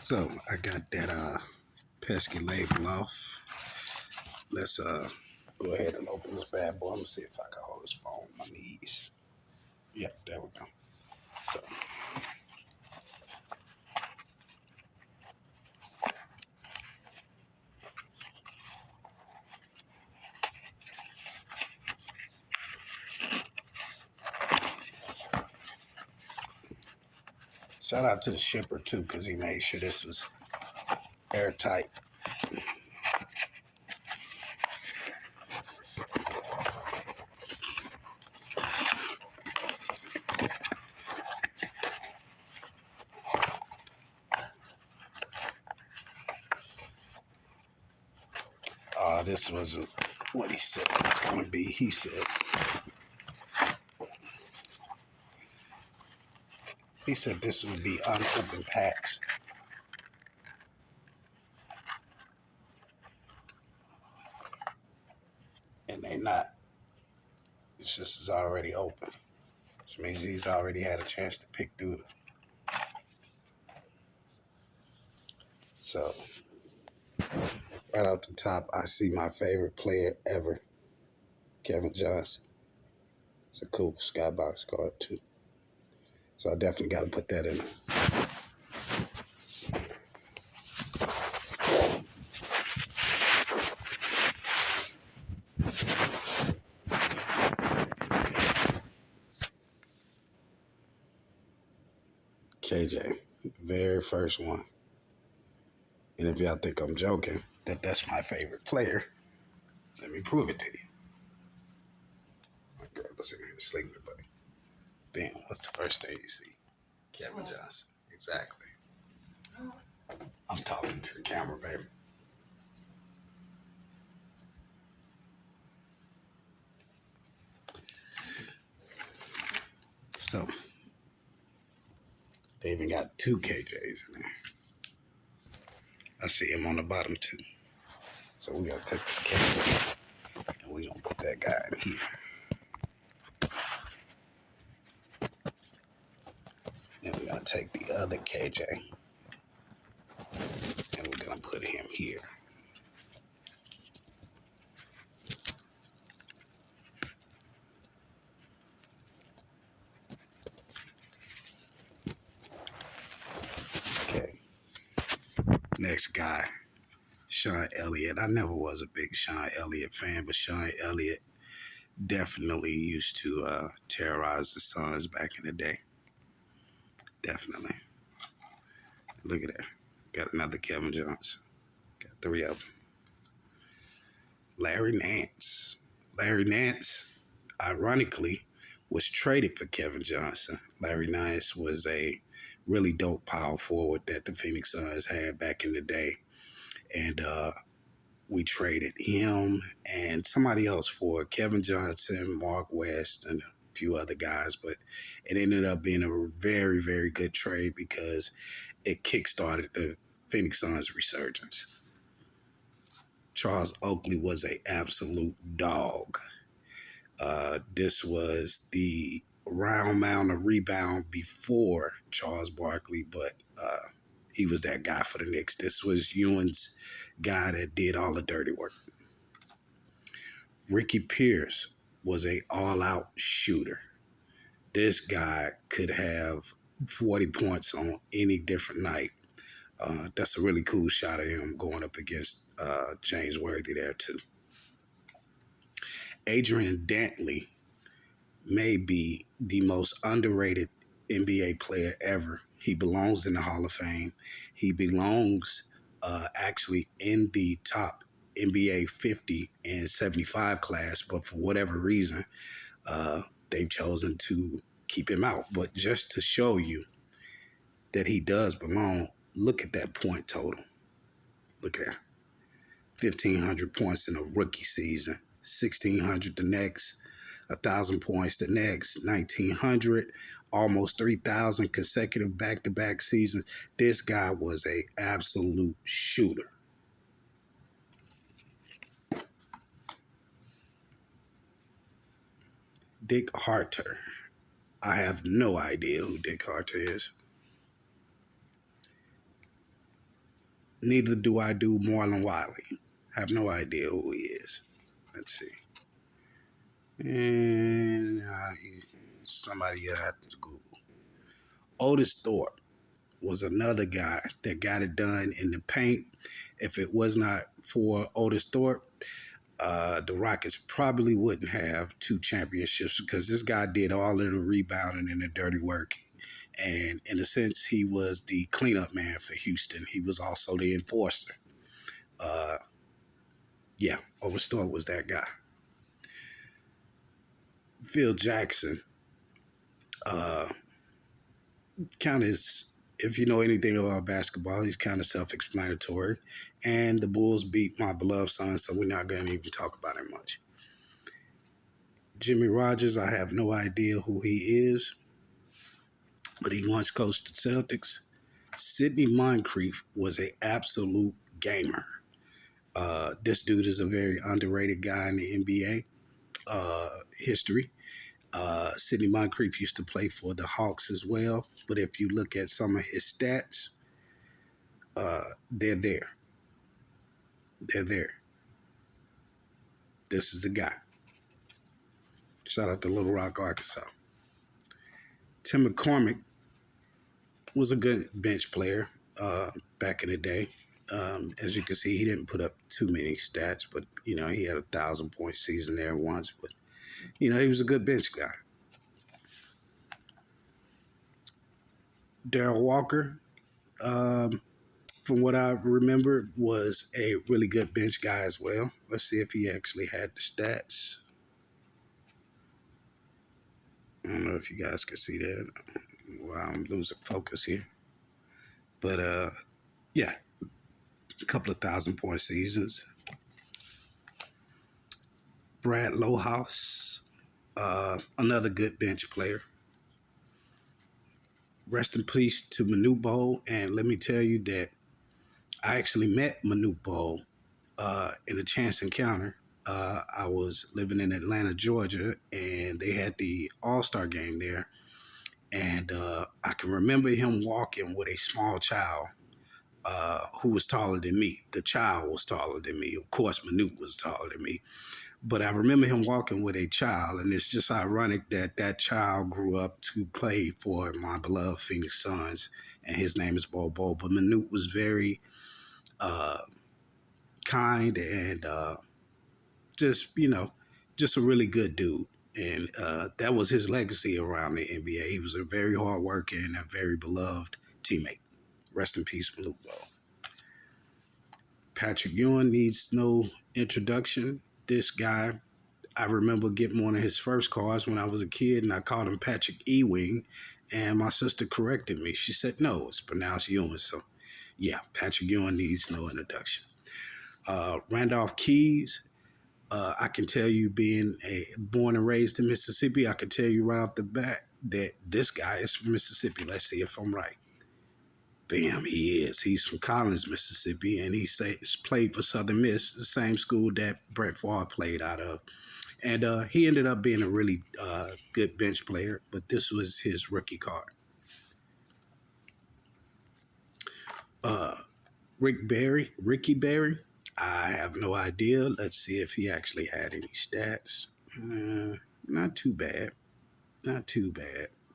So I got that pesky label off. Let's go ahead and open this bad boy. I'm gonna see if I can hold this phone on my knees. Yep, there we go. So shout out to the shipper too, because he made sure this was airtight. This wasn't what he said it was gonna be. He said this would be unopened packs. And they not. It's just is already open. Which means he's already had a chance to pick through it. So right off the top, I see my favorite player ever, Kevin Johnson. It's a cool skybox card too. So I definitely got to put that in there. KJ, very first one. And if y'all think I'm joking that that's my favorite player, let me prove it to you. My girl was in here sleeping, buddy. Bam, what's the first thing you see? Kevin Johnson. Exactly. I'm talking to the camera, baby. So, they even got two KJs in there. I see him on the bottom too. So we gotta take this KJ and we gonna put that guy in here. Then we're gonna take the other KJ and we're gonna put him here. Okay. Next guy, Sean Elliott. I never was a big Sean Elliott fan, but Sean Elliott definitely used to terrorize the Suns back in the day. Definitely. Look at that. Got another Kevin Johnson. Got three of them. Larry Nance. Larry Nance, ironically, was traded for Kevin Johnson. Larry Nance was a really dope power forward that the Phoenix Suns had back in the day. And we traded him and somebody else for Kevin Johnson, Mark West, and a few other guys. But it ended up being a very, very good trade because it kickstarted the Phoenix Suns resurgence. Charles Oakley was an absolute dog. This was the round mound of rebound before Charles Barkley, but he was that guy for the Knicks. This was Ewing's guy that did all the dirty work. Ricky Pierce was an all-out shooter. This guy could have 40 points on any different night. That's a really cool shot of him going up against James Worthy there too. Adrian Dantley may be the most underrated NBA player ever. He belongs in the Hall of Fame. He belongs actually in the top NBA 50 and 75 class, but for whatever reason, they've chosen to keep him out. But just to show you that he does belong, look at that point total. Look at that. 1,500 points in a rookie season, 1,600 the next, 1,000 points the next, 1,900, almost 3,000 consecutive back-to-back seasons. This guy was an absolute shooter. Dick Harter. I have no idea who Dick Harter is. Neither do I do Marlon Wiley. Have no idea who he is. Let's see. And somebody you have to Google. Otis Thorpe was another guy that got it done in the paint. If it was not for Otis Thorpe, the Rockets probably wouldn't have 2 championships because this guy did all of the rebounding and the dirty work. And in a sense, he was the cleanup man for Houston. He was also the enforcer. Yeah, Otis Thorpe was that guy. Phil Jackson, kind of, if you know anything about basketball, he's kind of self-explanatory. And the Bulls beat my beloved Suns, so we're not going to even talk about him much. Jimmy Rogers, I have no idea who he is, but he once coached the Celtics. Sidney Moncrief was an absolute gamer. This dude is a very underrated guy in the NBA history. Sidney Moncrief used to play for the Hawks as well, but if you look at some of his stats, they're there. They're there. This is a guy. Shout out to Little Rock, Arkansas. Tim McCormick was a good bench player back in the day. As you can see, he didn't put up too many stats, but, he had a 1,000-point season there once. But, he was a good bench guy. Darrell Walker, from what I remember, was a really good bench guy as well. Let's see if he actually had the stats. I don't know if you guys can see that. Wow, I'm losing focus here. But, yeah, a couple of 1,000-point seasons. Brad Lohaus, another good bench player. Rest in peace to Manute Bol. And let me tell you that I actually met Manute Bol in a chance encounter. I was living in Atlanta, Georgia, and they had the All-Star game there. And I can remember him walking with a small child who was taller than me. The child was taller than me. Of course, Manute was taller than me. But I remember him walking with a child, and it's just ironic that that child grew up to play for my beloved Phoenix Suns, and his name is Bol Bol. But Manute was very kind and just a really good dude. And that was his legacy around the NBA. He was a very hard worker and a very beloved teammate. Rest in peace, Manute Bol. Patrick Ewing needs no introduction. This guy, I remember getting one of his first cars when I was a kid, and I called him Patrick Ewing, and my sister corrected me. She said, no, it's pronounced Ewing. So, yeah, Patrick Ewing needs no introduction. Randolph Keys, I can tell you, being born and raised in Mississippi, I can tell you right off the bat that this guy is from Mississippi. Let's see if I'm right. Bam, he is. He's from Collins, Mississippi, and he played for Southern Miss, the same school that Brett Favre played out of. And he ended up being a really good bench player, but this was his rookie card. Ricky Berry, I have no idea. Let's see if he actually had any stats. Not too bad.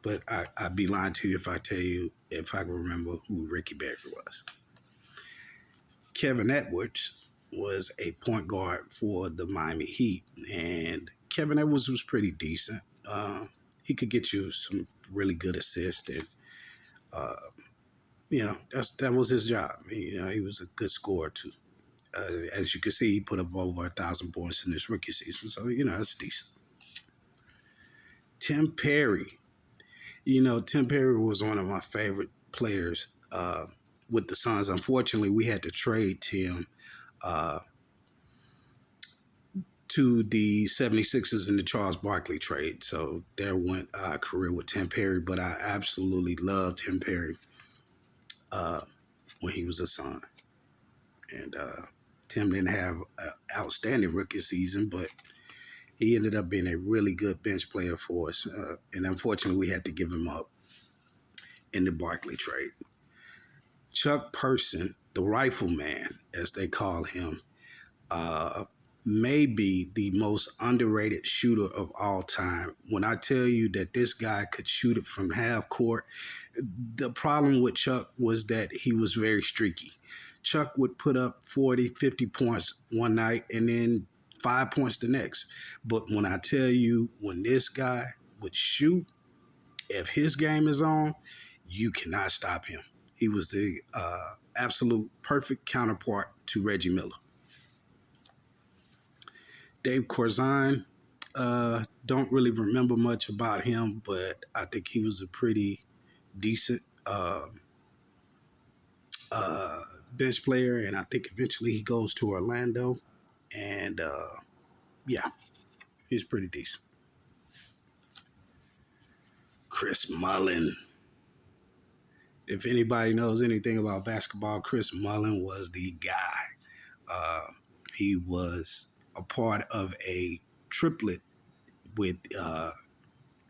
But I'd be lying to you if I tell you if I can remember who Ricky Berry was. Kevin Edwards was a point guard for the Miami Heat, and Kevin Edwards was pretty decent. He could get you some really good assists, and that was his job. He was a good scorer too. As you can see, he put up over 1,000 points in this rookie season, so it's decent. Tim Perry. Tim Perry was one of my favorite players with the Suns. Unfortunately, we had to trade Tim to the 76ers in the Charles Barkley trade. So there went our career with Tim Perry, but I absolutely loved Tim Perry when he was a Sun. And Tim didn't have an outstanding rookie season, but he ended up being a really good bench player for us. And unfortunately, we had to give him up in the Barkley trade. Chuck Person the Rifleman, as they call him, uh, may be the most underrated shooter of all time. When I tell you that this guy could shoot it from half court, the problem with Chuck was that he was very streaky. Chuck would put up 40, 50 points one night and then 5 points the next. But when I tell you, when this guy would shoot, if his game is on, you cannot stop him. He was the absolute perfect counterpart to Reggie Miller. Dave Corzine, don't really remember much about him, but I think he was a pretty decent bench player, and I think eventually he goes to Orlando, and yeah, he's pretty decent. Chris Mullin. If anybody knows anything about basketball, Chris Mullin was the guy. He was a part of a triplet with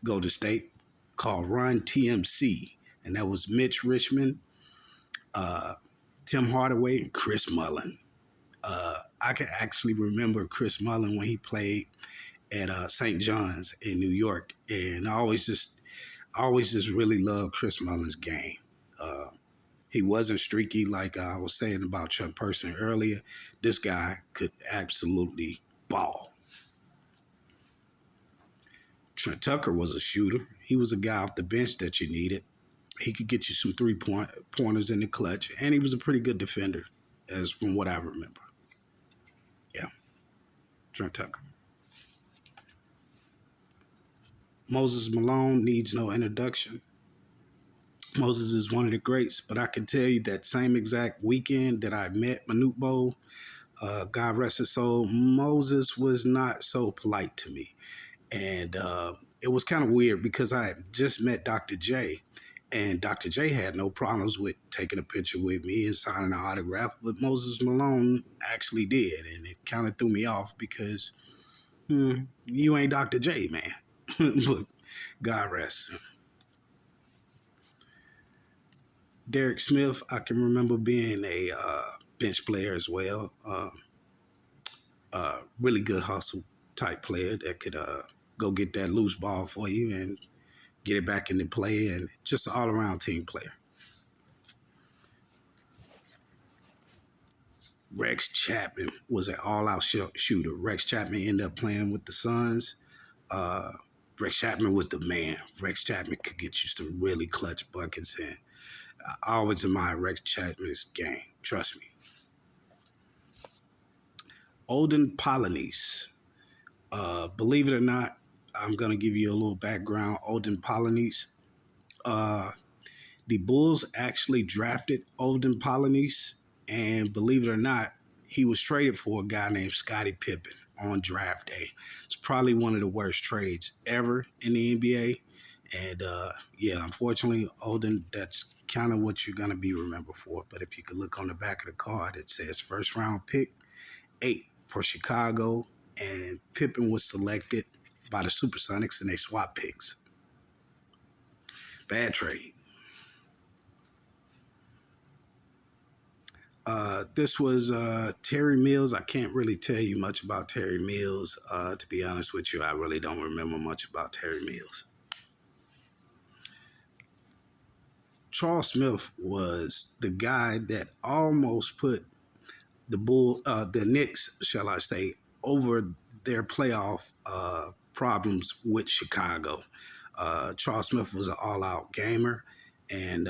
Golden State called Run TMC, and that was Mitch Richmond, Tim Hardaway, and Chris Mullin. I can actually remember Chris Mullin when he played at St. John's in New York, and I always just really loved Chris Mullin's game. He wasn't streaky like I was saying about Chuck Person earlier. This guy could absolutely ball. Trent Tucker was a shooter. He was a guy off the bench that you needed. He could get you some three-pointers in the clutch, and he was a pretty good defender, as from what I remember. Yeah, Trent Tucker. Moses Malone needs no introduction. Moses is one of the greats, but I can tell you that same exact weekend that I met Manute Bol, God rest his soul, Moses was not so polite to me. And it was kind of weird because I had just met Dr. J, and Dr. J had no problems with taking a picture with me and signing an autograph, but Moses Malone actually did, and it kind of threw me off because you ain't Dr. J, man. But God rest him. Derek Smith, I can remember being a bench player as well. Really good hustle type player that could go get that loose ball for you and get it back into play, and just an all-around team player. Rex Chapman was an all-out shooter. Rex Chapman ended up playing with the Suns. Rex Chapman was the man. Rex Chapman could get you some really clutch buckets, and I always admire Rex Chapman's game. Trust me. Olden Polynice. Believe it or not, I'm going to give you a little background. Olden Polynice. The Bulls actually drafted Olden Polynice, and believe it or not, he was traded for a guy named Scottie Pippen on draft day. It's probably one of the worst trades ever in the NBA. And yeah, unfortunately, Olden, that's kind of what you're going to be remembered for. But if you could look on the back of the card, it says first round pick, 8 for Chicago. And Pippen was selected by the Supersonics, and they swapped picks. Bad trade. This was Terry Mills. I can't really tell you much about Terry Mills. To be honest with you, I really don't remember much about Terry Mills. Charles Smith was the guy that almost put the Knicks, shall I say, over their playoff problems with Chicago. Charles Smith was an all-out gamer, and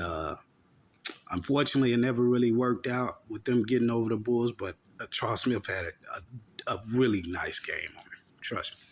unfortunately, it never really worked out with them getting over the Bulls, but Charles Smith had a really nice game on him. Trust me.